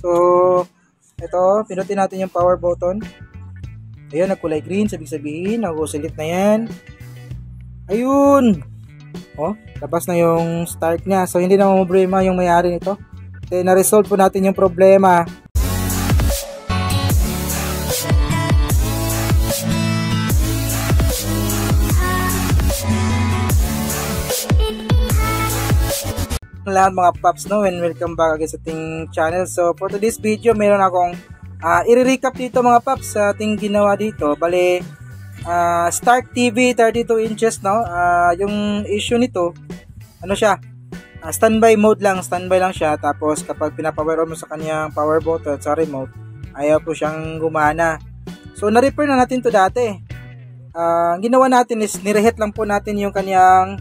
So, ito, pinutin natin yung power button. Ayun, nagkulay green, sabihin, nag-oscillate na yan. Ayun! Oh, labas na yung start niya. So, hindi na problema yung may-ari nito. Then, na-resolve po natin yung problema. Lahat mga paps, no, and welcome back again sa ating channel. So for today's video, meron akong i-recap dito mga paps sa ating ginawa dito. Bale, Stark TV 32 inches, no. Yung issue nito, ano siya, standby mode lang, standby lang siya. Tapos kapag pinapower on mo sa kanyang power button sa remote, ayaw po siyang gumana. So na-repair na natin to dati. Ginawa natin is nirehet lang po natin yung kanyang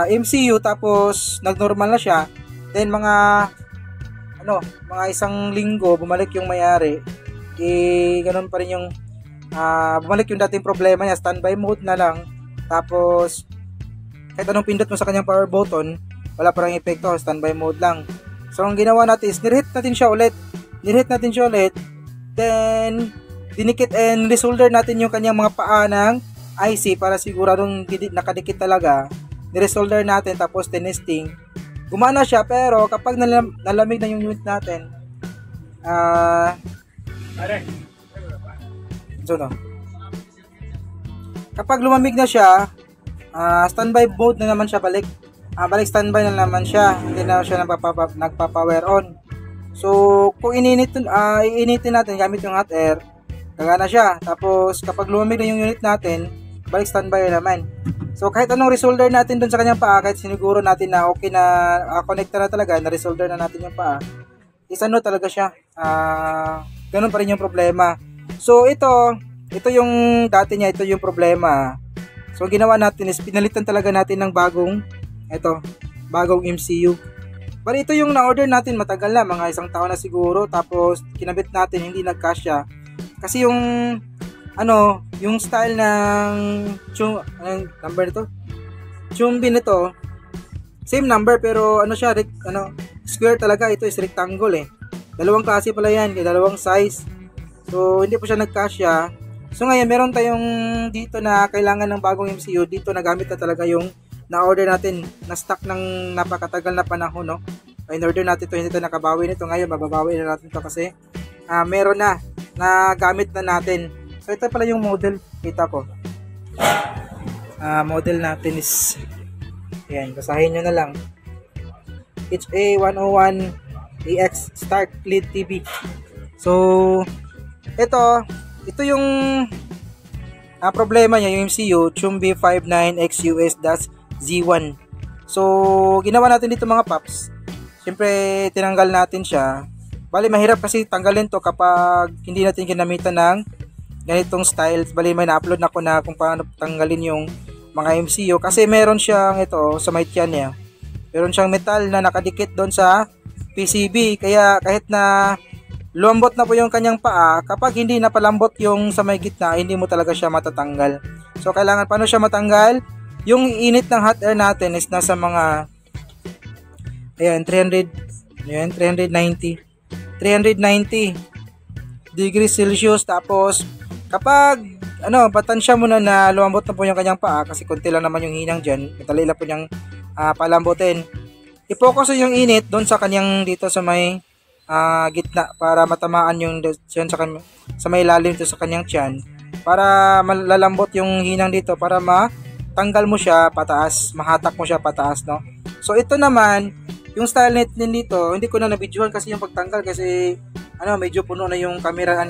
MCU, tapos nagnormal na siya. Then mga isang linggo bumalik yung may-ari, ganun pa rin yung bumalik yung dating problema niya, standby mode na lang. Tapos kahit anong pindot mo sa kanyang power button, wala pa ring epekto, standby mode lang. So ang ginawa natin is nirehet natin siya ulit, then dinikit and resolder natin yung kanyang mga paa ng IC para siguradong nakadikit talaga. Niresolder natin, tapos tinesting, gumana siya. Pero kapag nalamig na yung unit natin, kapag lumamig na siya, standby mode na naman siya, balik standby na naman siya, hindi na siya nagpa-power on. So kung iinitin natin gamit yung hot air, gagana siya. Tapos kapag lumamig na yung unit natin, balik standby na naman. So kahit anong resolder natin dun sa kanyang paa, kahit siniguro natin na okay na connector na talaga, na resolder na natin yung paa, isano talaga siya, ganun pa rin yung problema. So ito yung dati niya, ito yung problema. So ginawa natin is pinalitan talaga natin ng bagong MCU. Bali ito yung na-order natin matagal na, mga isang taon na siguro. Tapos kinabit natin, hindi nagkasya kasi yung style ng number nito, chumbi nito, same number pero square talaga. Ito is rectangle Dalawang klase pala yan, dalawang size. So hindi po siya nagkasya. So ngayon meron tayong dito na kailangan ng bagong MCU. Dito nagamit na talaga yung na-order natin, na stock ng napakatagal na panahon, no. In-order natin to, hindi to nakabawi nito. Ngayon mababawi na natin to kasi meron na gamit na natin. So ito pala yung model, kita ko. Model natin is, ayan, basahin nyo na lang. HA101AX Stark LED TV. So ito yung problema niya, yung MCU Chumbi 59XUS-Z1. So ginawa natin dito mga paps, siyempre tinanggal natin siya. Bali mahirap kasi tanggalin to kapag hindi natin ginamitan ng ganitong style. Bali may na-upload na ko na kung paano tanggalin yung mga MCU, kasi meron siyang ito sa may tiyan niya, meron siyang metal na nakadikit doon sa PCB. Kaya kahit na lumambot na po yung kanyang paa, kapag hindi na palambot yung sa may gitna, hindi mo talaga siya matatanggal. So kailangan, paano siya matanggal? Yung init ng hot air natin is nasa mga 390 degrees Celsius. Tapos kapag batansya mo na lumambot na po yung kanyang paa, kasi konti lang naman yung hinang dyan, madali lang po niyang palambutin. I-focus yung init doon sa kanyang dito sa may gitna, para matamaan yung dyan sa may lalim dito sa kanyang tiyan, para malalambot yung hinang dito, para matanggal mo siya pataas, mahatak mo siya pataas, no. So ito naman yung style net din dito, hindi ko na nabidyohan kasi yung pagtanggal, kasi medyo puno na yung camera,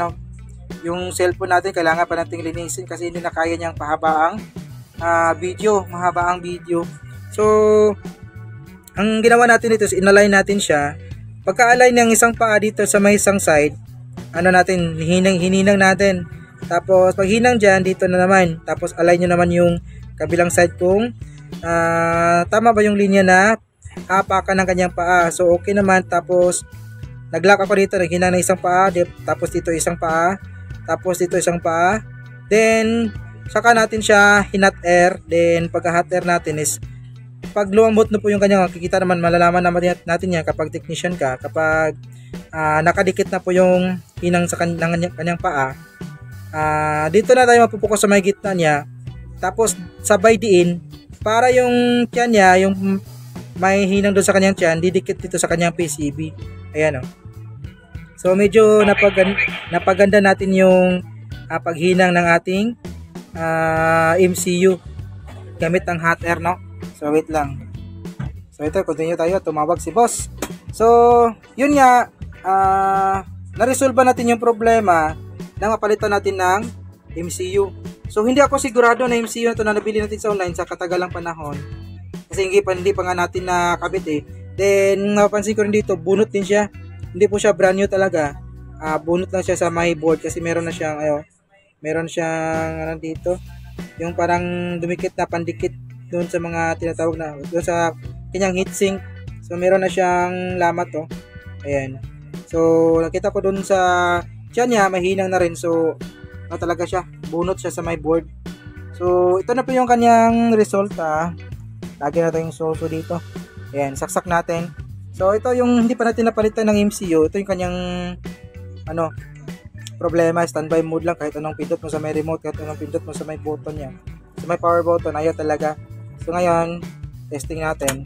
yung cellphone natin, kailangan pa nating linisin kasi hindi na kaya niyang mahabaang video. So ang ginawa natin dito is inalign natin siya. Pagka-align ng isang paa dito sa may isang side, hininang natin. Tapos pag hinang dyan, dito na naman. Tapos align nyo naman yung kabilang side kung tama ba yung linya na hapakan ng kanyang paa. So okay naman. Tapos nag-lock ako dito, naghinang ng isang paa, tapos dito isang paa, tapos dito isang paa. Then saka natin siya hinot air. Then pagka hot air natin is pag lumambot na po yung kanya, kikita naman, malalaman naman natin yan kapag technician ka, kapag nakadikit na po yung hinang sa kanyang paa. Dito na tayo mapupukas sa may gitna niya, tapos sabay diin para yung tiyan niya, yung may hinang doon sa kanyang tiyan, didikit dito sa kanyang PCB. Ayan o. So medyo napaganda natin yung paghinang ng ating MCU gamit ng hot air, no? So wait lang. So ito, continue tayo, tumawag si boss. So yun nga, na-resolve natin yung problema na mapalitan natin ng MCU. So hindi ako sigurado na MCU na ito na nabili natin sa online sa katagalang panahon, kasi hindi pa nga natin nakabit eh. Then napansin ko rin dito, bunot din siya. Hindi po siya brand new talaga. Bunot lang siya sa my board kasi meron na siyang ano dito, yung parang dumikit na pandikit doon sa mga tinatawag na doon sa kanyang heatsink. So meron na siyang lamat to. Ayan. So nakita ko doon sa tiyan niya, mahinang na rin. So talaga siya, bunot siya sa my board. So ito na po yung kanyang resulta. Lagyan natin yung soso dito. Ayan, saksak natin. So ito yung hindi pa natin napalitan ng MCU. Ito yung kanyang problema. Standby mode lang, kahit anong pindot mo sa may remote, kahit anong pindot mo sa may button niya, sa may power button, ayaw talaga. So ngayon, testing natin.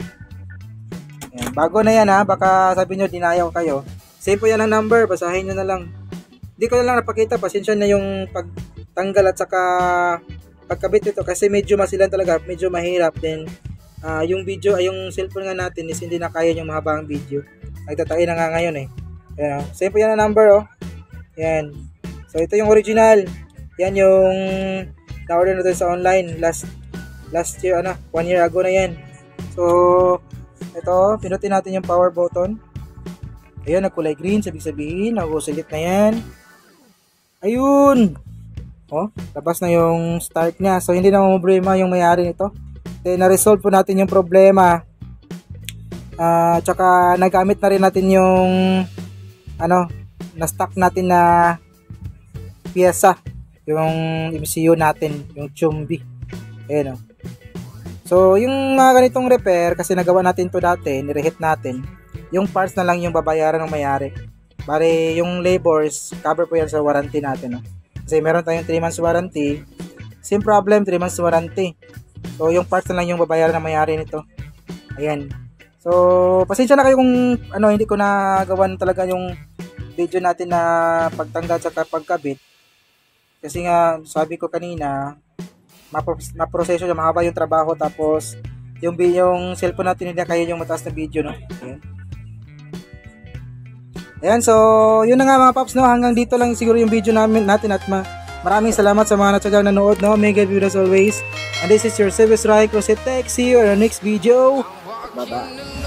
Ayan, bago na yan baka sabi nyo dinayaw kayo. Same po yan ang number, basahin nyo na lang. Hindi ko na lang napakita, pasensya na yung pagtanggal at saka pagkabit ito, kasi medyo masilan talaga, medyo mahirap. Then yung video, yung cellphone nga natin is hindi na kaya yung mahabang video. Nagtatay na nga ngayon eh. Ayan, same po yan ang number Yan. So ito yung original. Yan yung na-order natin sa online last year, 1 year ago na yan. So ito, pinutin natin yung power button. Ayun, nagkulay green, sabihin nag-oscillate na yan. Ayun. Labas na yung start niya. So hindi na problema yung may-ari nito. Then na-resolve po natin yung problema. Tsaka nagamit na rin natin yung na-stock natin na piyesa, yung MCU natin, yung Chumbi. Ayan So yung mga ganitong repair, kasi nagawa natin to dati, nirehit natin, yung parts na lang yung babayaran ng may-ari. Bale yung labors, cover po yan sa warranty natin Kasi meron tayong 3 months warranty. Same problem, 3 months warranty. So yung parts na lang yung babayaran ng may-ari nito. Ayan. So pasensya na kayo kung hindi ko nagawan talaga yung video natin na pagtanggal sa pagkabit, kasi nga sabi ko kanina, maproseso siya, mahaba yung trabaho, tapos yung cellphone natin hindi kaya yung mataas na video Ayan, so yun na nga mga paps hanggang dito lang siguro yung video natin at maraming salamat sa mga natsagang nanood May God be with us always, and this is your service Rai Crosette. See you on our next video. Bye bye.